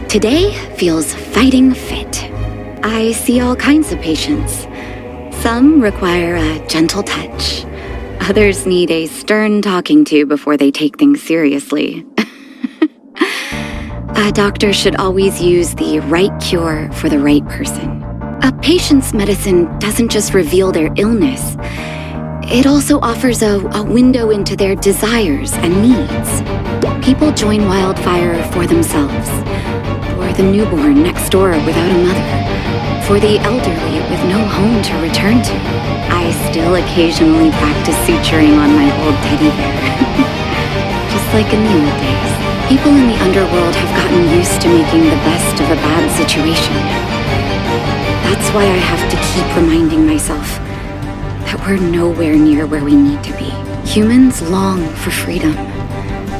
Today feels fighting fit. I see all kinds of patients. Some require a gentle touch. Others need a stern talking to before they take things seriously. A doctor should always use the right cure for the right person. A patient's medicine doesn't just reveal their illness. It also offers a window into their desires and needs. People join Wildfire for themselves, for the newborn next door without a mother, for the elderly with no home to return to. I still occasionally practice suturing on my old teddy bear. Just like in the old days. People in the underworld have gotten used to making the best of a bad situation. That's why I have to keep reminding myself that we're nowhere near where we need to be. Humans long for freedom.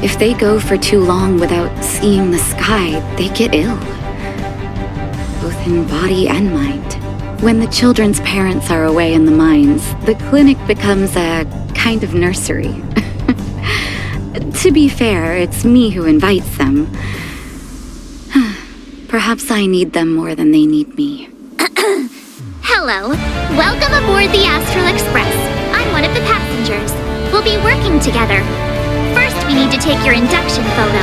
If they go for too long without seeing the sky, they get ill, both in body and mind. When the children's parents are away in the mines, the clinic becomes a kind of nursery. To be fair, it's me who invites them. Perhaps I need them more than they need me. Hello, Hello. Welcome aboard the Astral Express. I'm one of the passengers. We'll be working together. First, we need to take your induction photo.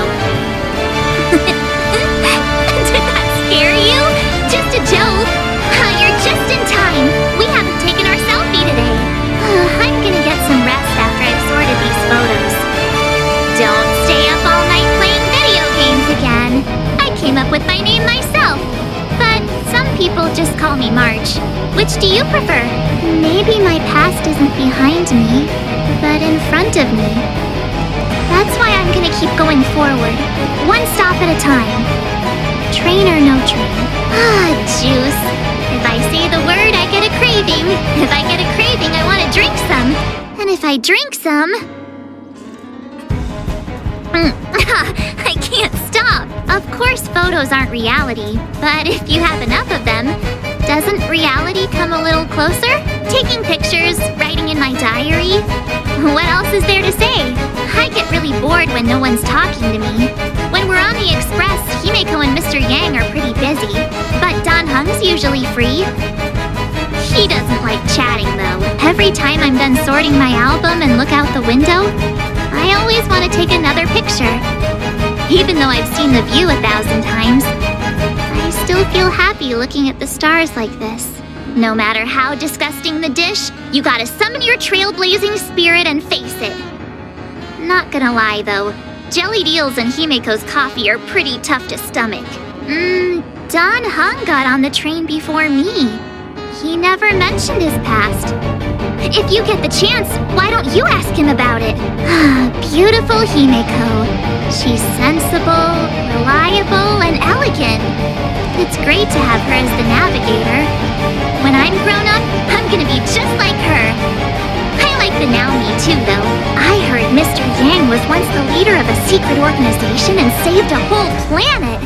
Did that scare you? Just a joke. You're just in time. We haven't taken our selfie today. I'm gonna get some rest after I've sorted these photos. Don't stay up all night playing video games again. I came up with my name myself. But some people just call me March. Which do you prefer? Maybe my past isn't behind me, but in front of me. That's why I'm gonna keep going forward, one stop at a time. Train or no train? Juice. If I say the word, I get a craving. If I get a craving, I want to drink some. And if I drink some... I can't stop. Of course, photos aren't reality, but if you have enough of them, doesn't reality come a little closer? Taking pictures, writing in my diary. What else is there to say? I get really bored when no one's talking to me. When we're on the express, Himeko and Mr. Yang are pretty busy, but Don Hung's usually free. He doesn't like chatting, though. Every time I'm done sorting my album and look out the window, I always want to take another picture. Even though I've seen the view 1,000 times, I still feel happy looking at the stars like this. No matter how disgusting the dish, you gotta summon your trailblazing spirit and face it. Not gonna lie, though. Jellied eels and Himeko's coffee are pretty tough to stomach. Don Hung got on the train before me. He never mentioned his past. If you get the chance, why don't you ask him about it? Beautiful Himeko. She's sensible, reliable, and elegant. It's great to have her as the navigator. When I'm grown up, I'm gonna be just like her. I like the now me too, though. I heard Mr. Yang was once the leader of a secret organization and saved a whole planet.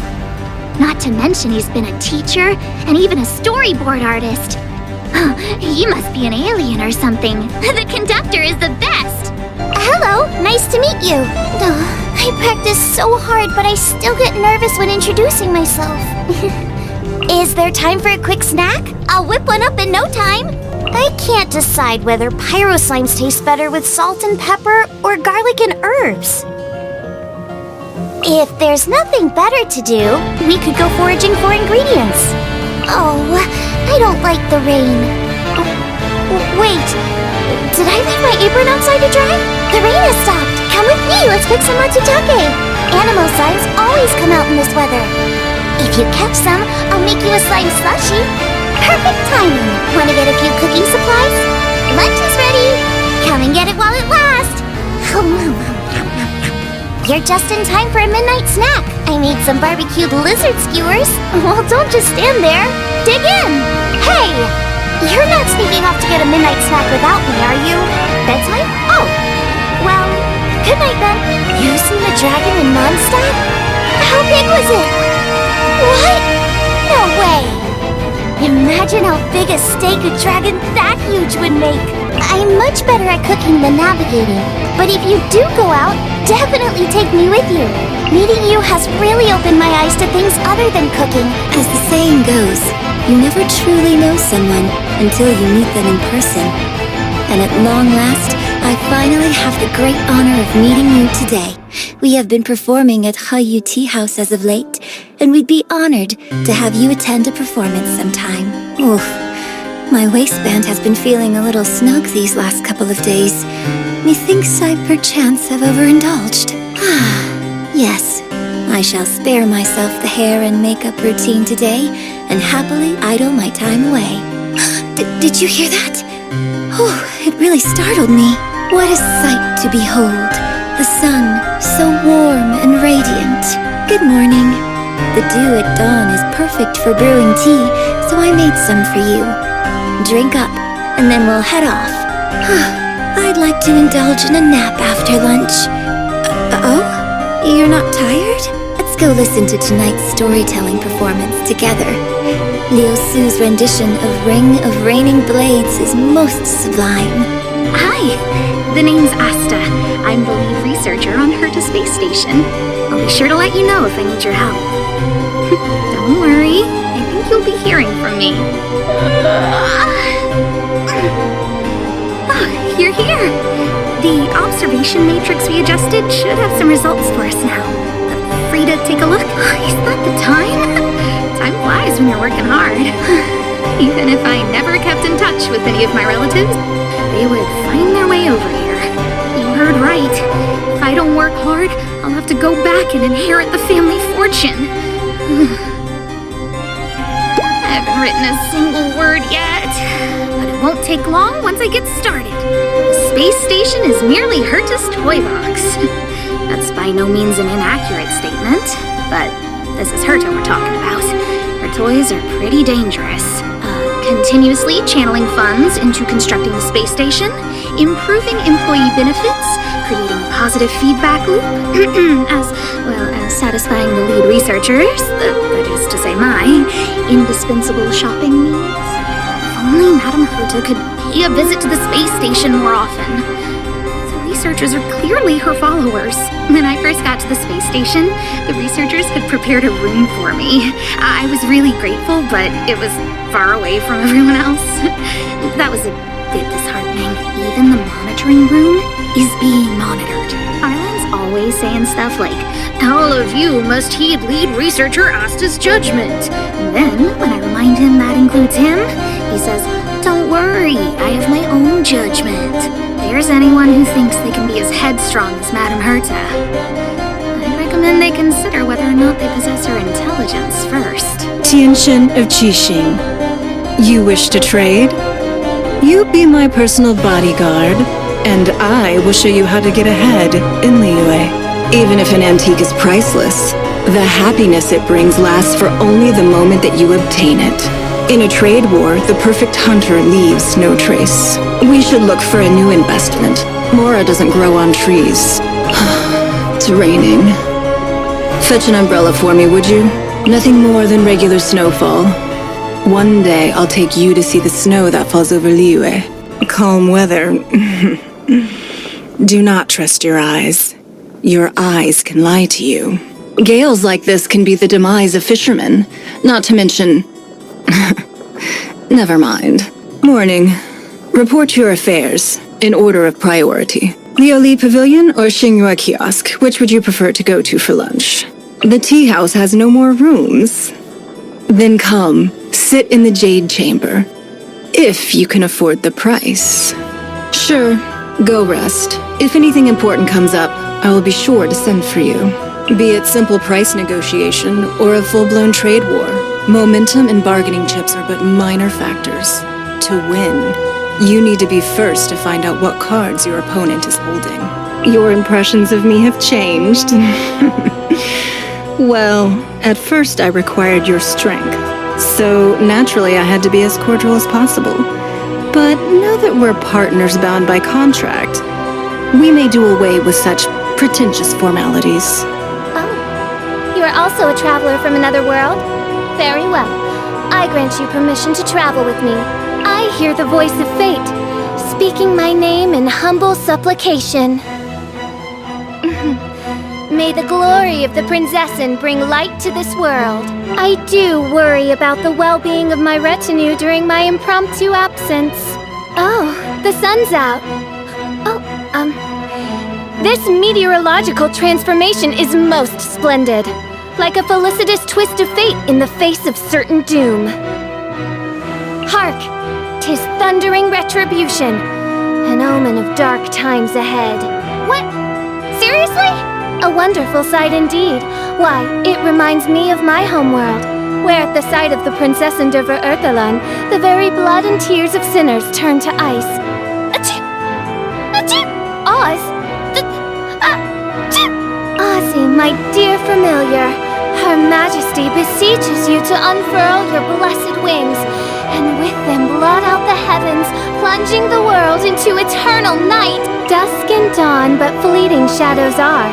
Not to mention he's been a teacher and even a storyboard artist. He must be an alien or something. The conductor is the best. Hello, nice to meet you. I practice so hard, but I still get nervous when introducing myself. Is there time for a quick snack? I'll whip one up in no time. I can't decide whether pyro slimes taste better with salt and pepper or garlic and herbs. If there's nothing better to do, we could go foraging for ingredients. Oh, I don't like the rain. Wait, did I leave my apron outside to dry? The rain has stopped. Come with me, let's pick some matsutake. Animal slimes always come out in this weather. If you catch some, I'll make you a slime slushie. Perfect timing. Want to get a few cooking supplies? Lunch is ready. Come and get it while it lasts. You're just in time for a midnight snack. I made some barbecued lizard skewers. Well, don't just stand there. Dig in. Hey! You're not sneaking off to get a midnight snack without me, are you? Bedtime? Oh. Well, good night then. You seen the dragon in Mondstadt? How big was it? What? No way! Imagine how big a steak a dragon that huge would make. I'm much better at cooking than navigating, but if you do go out, definitely take me with you. Meeting you has really opened my eyes to things other than cooking. As the saying goes, you never truly know someone until you meet them in person. And at long last, I finally have the great honor of meeting you today. We have been performing at Hayu Tea House as of late, and we'd be honored to have you attend a performance sometime. Oof, my waistband has been feeling a little snug these last couple of days. Methinks I perchance have overindulged. Yes, I shall spare myself the hair and makeup routine today, and happily idle my time away. Did you hear that? Oh, it really startled me. What a sight to behold. The sun, so warm and radiant. Good morning. The dew at dawn is perfect for brewing tea, so I made some for you. Drink up, and then we'll head off. I'd like to indulge in a nap after lunch. Oh? You're not tired? Let's go listen to tonight's storytelling performance together. Liu Su's rendition of Ring of Raining Blades is most sublime. Hi, the name's Asta. I'm the lead researcher on Herta Space Station. I'll be sure to let you know if I need your help. Don't worry, I think you'll be hearing from me. You're here! The observation matrix we adjusted should have some results for us now. Free to take a look? Is that the time? Time flies when you're working hard. Even if I never kept in touch with any of my relatives, they would find their way over here. You heard right. If I don't work hard, I'll have to go back and inherit the family fortune. I haven't written a single word yet, but it won't take long once I get started. The space station is merely Herta's toy box. That's by no means an inaccurate statement, but this is Herta we're talking about. Her toys are pretty dangerous. Continuously channeling funds into constructing the space station, improving employee benefits, creating a positive feedback loop, as well as satisfying the lead researchers, that is to say my indispensable shopping needs. If only Madame Herta could pay a visit to the space station more often. The researchers are clearly her followers. When I first got to the space station, the researchers had prepared a room for me. I was really grateful, but it was far away from everyone else. That was a bit disheartening. Even the monitoring room is being monitored. Arlen's always saying stuff like, all of you must heed lead researcher Asta's judgment. And then, when I remind him that includes him, he says, don't worry, I have my own judgment. There's anyone who thinks they can be as headstrong as Madame Herta. I recommend they consider whether or not they possess her intelligence first. Tianchen of Qixing, you wish to trade? You be my personal bodyguard, and I will show you how to get ahead in Liyue. Even if an antique is priceless, the happiness it brings lasts for only the moment that you obtain it. In a trade war, the perfect hunter leaves no trace. We should look for a new investment. Mora doesn't grow on trees. It's raining. Fetch an umbrella for me, would you? Nothing more than regular snowfall. One day, I'll take you to see the snow that falls over Liyue. Calm weather. Do not trust your eyes. Your eyes can lie to you. Gales like this can be the demise of fishermen, not to mention... Never mind. Morning. Report your affairs, in order of priority. Lioli Pavilion or Xingyue Kiosk, which would you prefer to go to for lunch? The tea house has no more rooms. Then come, sit in the Jade Chamber, if you can afford the price. Sure, go rest. If anything important comes up, I will be sure to send for you. Be it simple price negotiation or a full-blown trade war, momentum and bargaining chips are but minor factors. To win, you need to be first to find out what cards your opponent is holding. Your impressions of me have changed. Well, at first I required your strength, so naturally I had to be as cordial as possible. But now that we're partners bound by contract, we may do away with such pretentious formalities. Oh, you are also a traveler from another world? Very well. I grant you permission to travel with me. I hear the voice of fate, speaking my name in humble supplication. May the glory of the Prinzessin bring light to this world. I do worry about the well-being of my retinue during my impromptu absence. Oh, the sun's out. This meteorological transformation is most splendid. Like a felicitous twist of fate in the face of certain doom. Hark! 'Tis thundering retribution, an omen of dark times ahead. What? Seriously? A wonderful sight indeed. Why, it reminds me of my homeworld, where at the sight of the Prinzessin de Verurthelon, the very blood and tears of sinners turn to ice. Achoo! Achoo! Oz? Achoo! Ozzy, my dear familiar, Her Majesty beseeches you to unfurl your blessed wings, and with them blot out the heavens, plunging the world into eternal night. Dusk and dawn, but fleeting shadows are.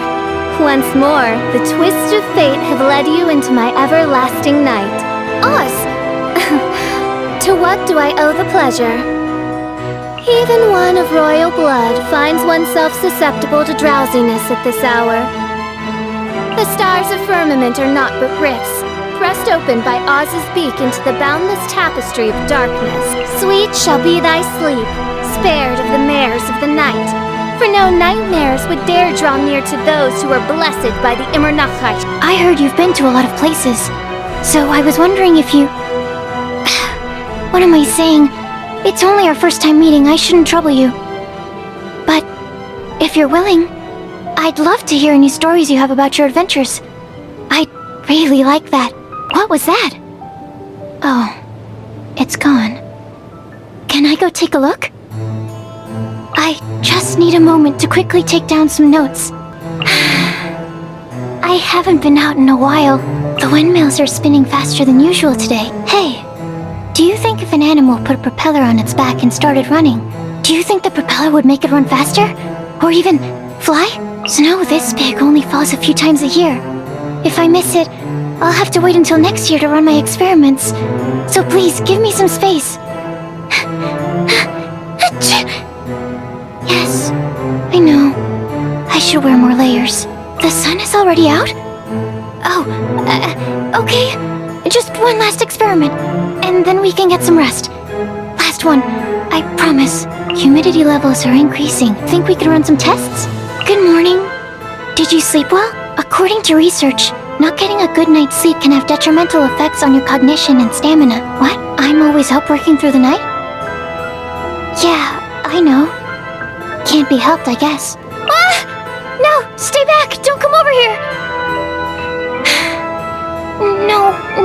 Once more, the twists of fate have led you into my everlasting night. Oz! To what do I owe the pleasure? Even one of royal blood finds oneself susceptible to drowsiness at this hour. The stars of firmament are not but rifts, thrust open by Oz's beak into the boundless tapestry of darkness. Sweet shall be thy sleep, spared of the mares of the night. For no nightmares would dare draw near to those who are blessed by the Immernachite. I heard you've been to a lot of places, so I was wondering if you... What am I saying? It's only our first time meeting, I shouldn't trouble you. But if you're willing, I'd love to hear any stories you have about your adventures. I'd really like that. What was that? Oh, it's gone. Can I go take a look? I just need a moment to quickly take down some notes. I haven't been out in a while. The windmills are spinning faster than usual today. Hey, do you think if an animal put a propeller on its back and started running, do you think the propeller would make it run faster? Or even fly? Snow this big only falls a few times a year. If I miss it, I'll have to wait until next year to run my experiments. So please, give me some space. Yes, I know. I should wear more layers. The sun is already out? Oh, okay. Just one last experiment, and then we can get some rest. Last one, I promise. Humidity levels are increasing. Think we could run some tests? Good morning. Did you sleep well? According to research, not getting a good night's sleep can have detrimental effects on your cognition and stamina. What? I'm always up working through the night? Yeah, I know. Can't be helped, I guess. Ah! No! Stay back! Don't come over here!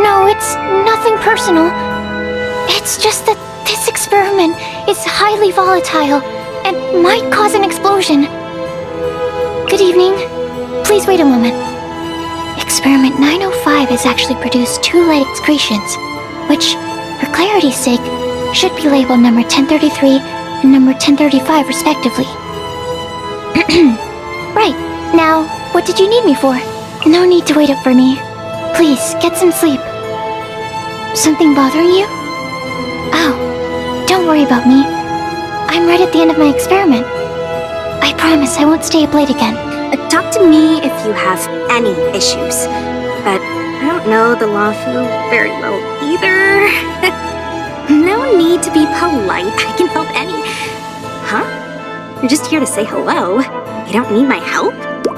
No, it's nothing personal. It's just that this experiment is highly volatile and might cause an explosion. Good evening. Please wait a moment. Experiment 905 has actually produced 2 light excretions, which, for clarity's sake, should be labeled number 1033 and number 1035 respectively. Right, now, what did you need me for? No need to wait up for me. Please, get some sleep. Something bothering you? Oh, don't worry about me. I'm right at the end of my experiment. I promise I won't stay up late again. Talk to me if you have any issues. But I don't know the Lafu very well either. No need to be polite. I can help any... Huh? You're just here to say hello. You don't need my help?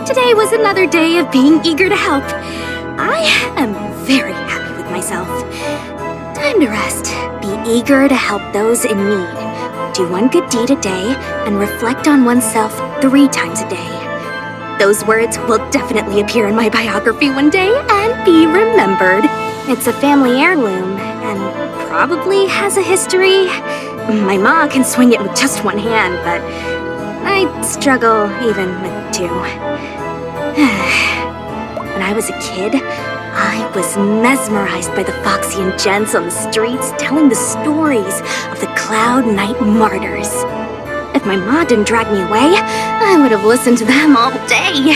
Today was another day of being eager to help. I am very happy with myself. Time to rest. Be eager to help those in need. Do one good deed a day and reflect on oneself 3 times a day. Those words will definitely appear in my biography one day and be remembered. It's a family heirloom and probably has a history. My ma can swing it with just 1 hand, but I struggle even with 2. When I was a kid, I was mesmerized by the foxy and gents on the streets telling the stories of the Cloud Knight martyrs. If my ma didn't drag me away, I would have listened to them all day.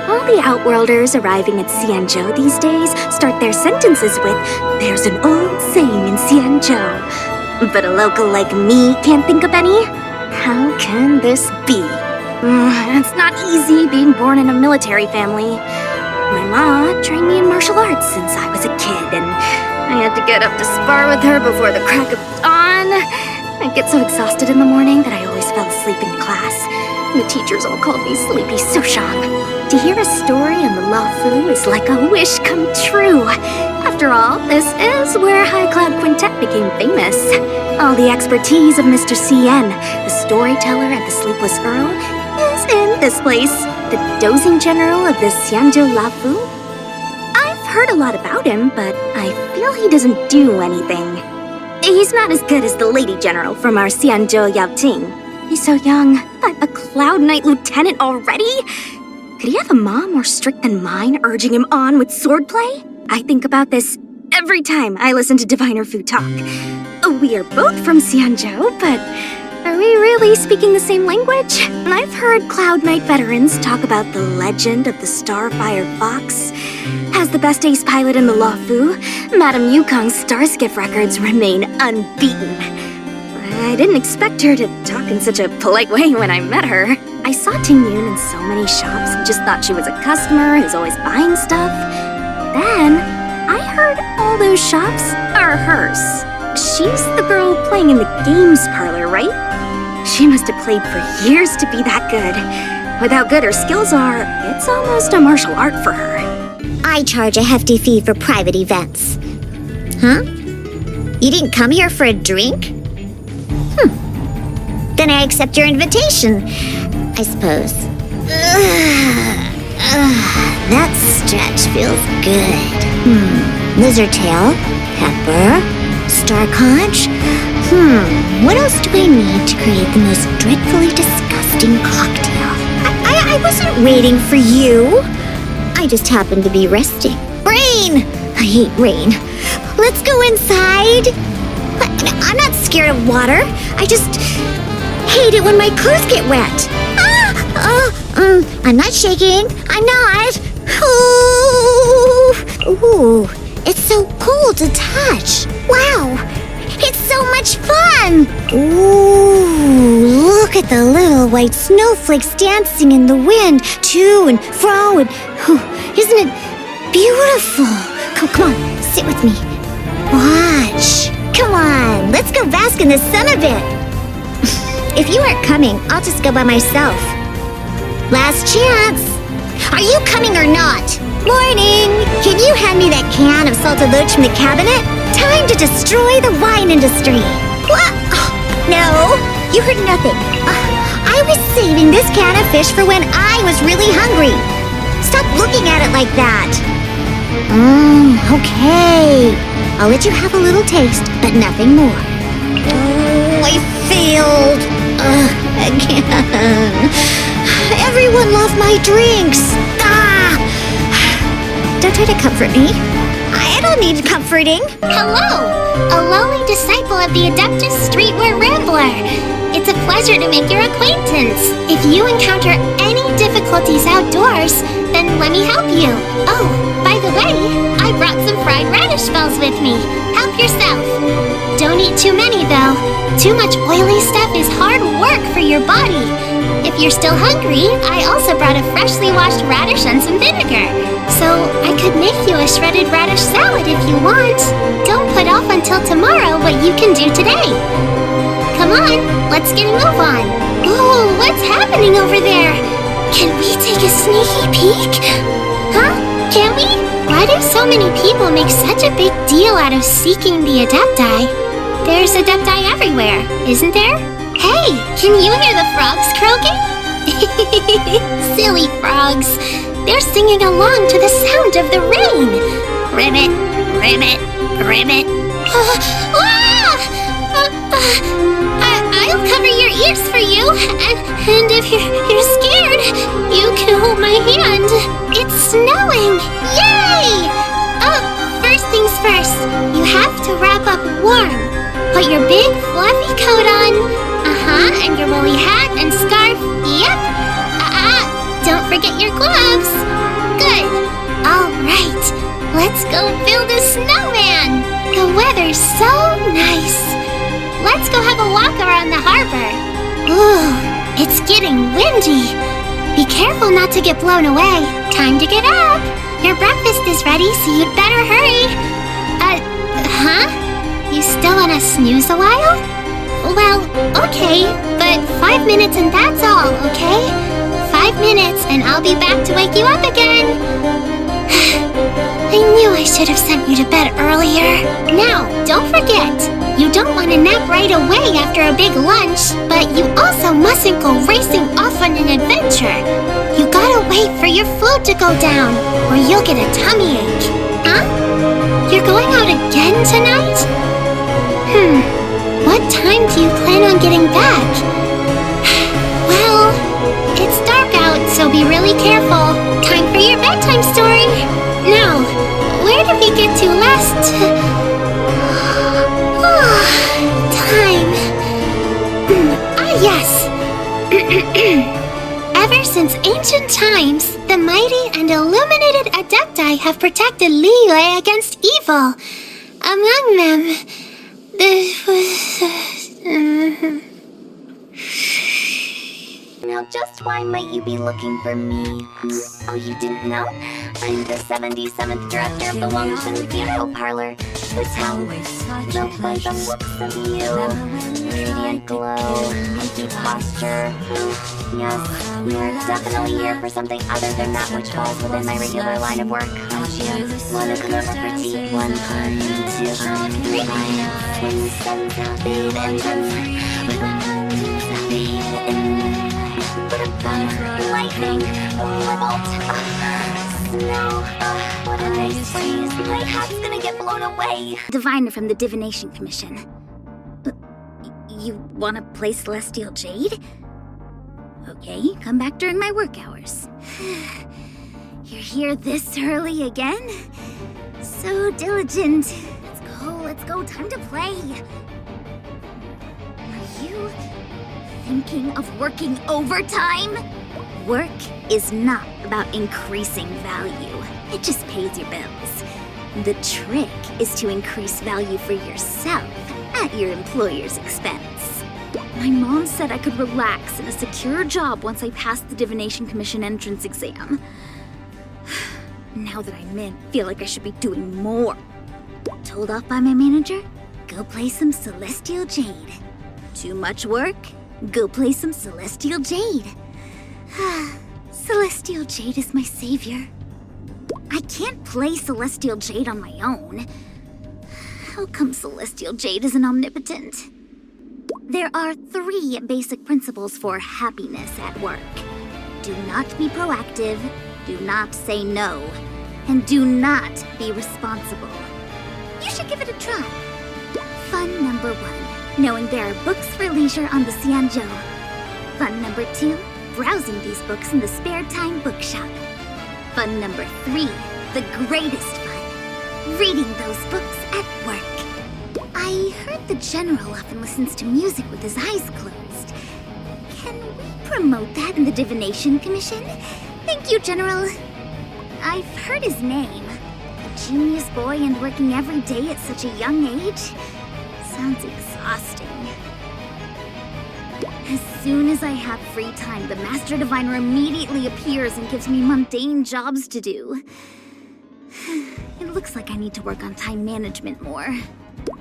All the Outworlders arriving at Xianzhou these days start their sentences with, "There's an old saying in Xianzhou." But a local like me can't think of any? How can this be? It's not easy being born in a military family. My ma trained me in martial arts since I was a kid, and I had to get up to spar with her before the crack of dawn. I'd get so exhausted in the morning that I always fell asleep in class. The teachers all called me Sleepy Soshang. To hear a story in the Lafu is like a wish come true. After all, this is where High Cloud Quintet became famous. All the expertise of Mr. Cien, the storyteller at the Sleepless Earl, is in this place. The dozing general of the Xianzhou Lafu? I've heard a lot about him, but I feel he doesn't do anything. He's not as good as the lady general from our Xianzhou Yaoting. He's so young, but a Cloud Knight lieutenant already? Could he have a mom more strict than mine urging him on with swordplay? I think about this every time I listen to Diviner Fu talk. We are both from Xianzhou, but are we really speaking the same language? I've heard Cloud Knight veterans talk about the legend of the Starfire Fox. As the best ace pilot in the Lafu, Madame Yukong's Starskiff records remain unbeaten. I didn't expect her to talk in such a polite way when I met her. I saw Ting Yun in so many shops and just thought she was a customer who's always buying stuff. Then, I heard those shops are hers. She's the girl playing in the games parlor, right? She must have played for years to be that good. With how good her skills are, it's almost a martial art for her. I charge a hefty fee for private events. Huh? You didn't come here for a drink? Then I accept your invitation, I suppose. That stretch feels good. Lizard tail, pepper, star conch. What else do I need to create the most dreadfully disgusting cocktail? I wasn't waiting for you. I just happened to be resting. Rain! I hate rain. Let's go inside. I'm not scared of water. I just hate it when my clothes get wet. I'm not shaking. I'm not. Ooh, it's so cool to touch. Wow, it's so much fun. Ooh, look at the little white snowflakes dancing in the wind, to and fro, and isn't it beautiful? Come on, sit with me. Watch. Come on, let's go bask in the sun a bit. If you aren't coming, I'll just go by myself. Last chance. Are you coming or not? Morning. Can you hand me that can of salted loach from the cabinet? Time to destroy the wine industry. What? No, you heard nothing. I was saving this can of fish for when I was really hungry. Stop looking at it like that. Okay. I'll let you have a little taste, but nothing more. Oh, I failed. Again. Everyone loved my drinks. Don't try to comfort me. I don't need comforting. Hello! A lowly disciple of the Adeptus Streetwear Rambler. It's a pleasure to make your acquaintance. If you encounter any difficulties outdoors, then let me help you. Oh, by the way, I brought some fried radish balls with me. Help yourself. Don't eat too many, though. Too much oily stuff is hard work for your body. If you're still hungry, I also brought a freshly washed radish and some vinegar. So I could make you a shredded radish salad if you want. Don't put off until tomorrow what you can do today. Come on, let's get a move on. Ooh, what's happening over there? Can we take a sneaky peek? Huh? Can we? Why do so many people make such a big deal out of seeking the Adepti? There's Adepti everywhere, isn't there? Hey, can you hear the frogs croaking? Silly frogs. They're singing along to the sound of the rain. Ribbit, ribbit, ribbit. I'll cover your ears for you, and if you're scared, you can hold my hand. It's snowing! Yay! Oh, first things first, you have to wrap up warm. Put your big fluffy coat on. And your woolly hat and scarf. Yep. Don't forget your gloves. Good. All right. Let's go build a snowman. The weather's so nice. Let's go have a walk around the harbor. Ooh, it's getting windy. Be careful not to get blown away. Time to get up. Your breakfast is ready, so you'd better hurry. You still wanna snooze a while? Well, okay, but 5 minutes and that's all, okay? 5 minutes and I'll be back to wake you up again. I knew I should have sent you to bed earlier. Now, don't forget, you don't want to nap right away after a big lunch, but you also mustn't go racing off on an adventure. You gotta wait for your food to go down, or you'll get a tummy ache. Huh? You're going out again tonight? What time do you plan on getting back? Well, it's dark out, so be really careful. Time for your bedtime story. Now, where did we get to last? Time. Yes. Ever since ancient times, the mighty and illuminated Adepti have protected Liyue against evil. Among them, Now just why might you be looking for me? Oh, you didn't know? I'm the 77th director of the Wakeman Funeral Parlor. Who's how? Built by the looks of you. Radiant glow, empty posture. Yes, you're definitely here for something other than that which falls within my regular line of work. Wanna come over for tea? 1, 2, 3. Wind sends out bathe and lightning, revolt, snow, what a nice breeze. My hat's gonna get blown away. Diviner from the Divination Commission. You wanna play Celestial Jade? Okay, come back during my work hours. You're here this early again? So diligent. Let's go, time to play. Are you thinking of working overtime? Work is not about increasing value. It just pays your bills. The trick is to increase value for yourself at your employer's expense. My mom said I could relax in a secure job once I passed the Divination Commission entrance exam. Now that I'm in, I feel like I should be doing more. Told off by my manager? Go play some Celestial Jade. Too much work? Go play some Celestial Jade. Celestial Jade is my savior. I can't play Celestial Jade on my own. How come Celestial Jade isn't omnipotent? There are 3 basic principles for happiness at work. Do not be proactive, do not say no, and do not be responsible. You should give it a try. Fun number 1, knowing there are books for leisure on the Xianzhou. Fun number 2, browsing these books in the spare time bookshop. Fun number 3, the greatest fun, reading those books at work. I heard the General often listens to music with his eyes closed. Can we promote that in the Divination Commission? Thank you, General. I've heard his name. A genius boy and working every day at such a young age. Sounds exhausting. As soon as I have free time, the Master Diviner immediately appears and gives me mundane jobs to do. It looks like I need to work on time management more.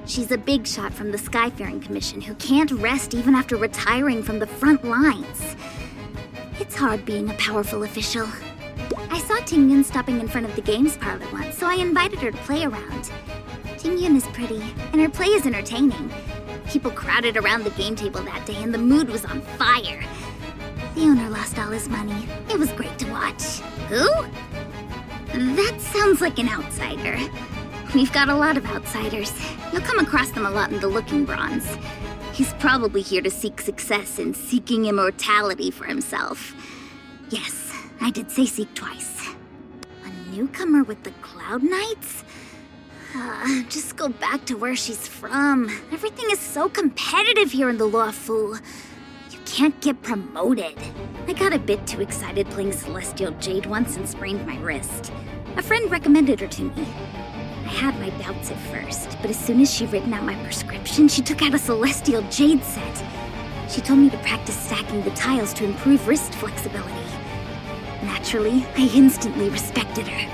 She's a big shot from the Skyfaring Commission who can't rest even after retiring from the front lines. It's hard being a powerful official. I saw Tingyun stopping in front of the games parlor once, so I invited her to play around. Tingyun is pretty, and her play is entertaining. People crowded around the game table that day, and the mood was on fire. The owner lost all his money. It was great to watch. Who? That sounds like an outsider. We've got a lot of outsiders. You'll come across them a lot in the Looking Bronze. He's probably here to seek success and seeking immortality for himself. Yes, I did say seek twice. A newcomer with the Cloud Knights? Just go back to where she's from. Everything is so competitive here in the Luofu. You can't get promoted. I got a bit too excited playing Celestial Jade once and sprained my wrist. A friend recommended her to me. I had my doubts at first, but as soon as she'd written out my prescription, she took out a Celestial Jade set. She told me to practice stacking the tiles to improve wrist flexibility. Naturally, I instantly respected her.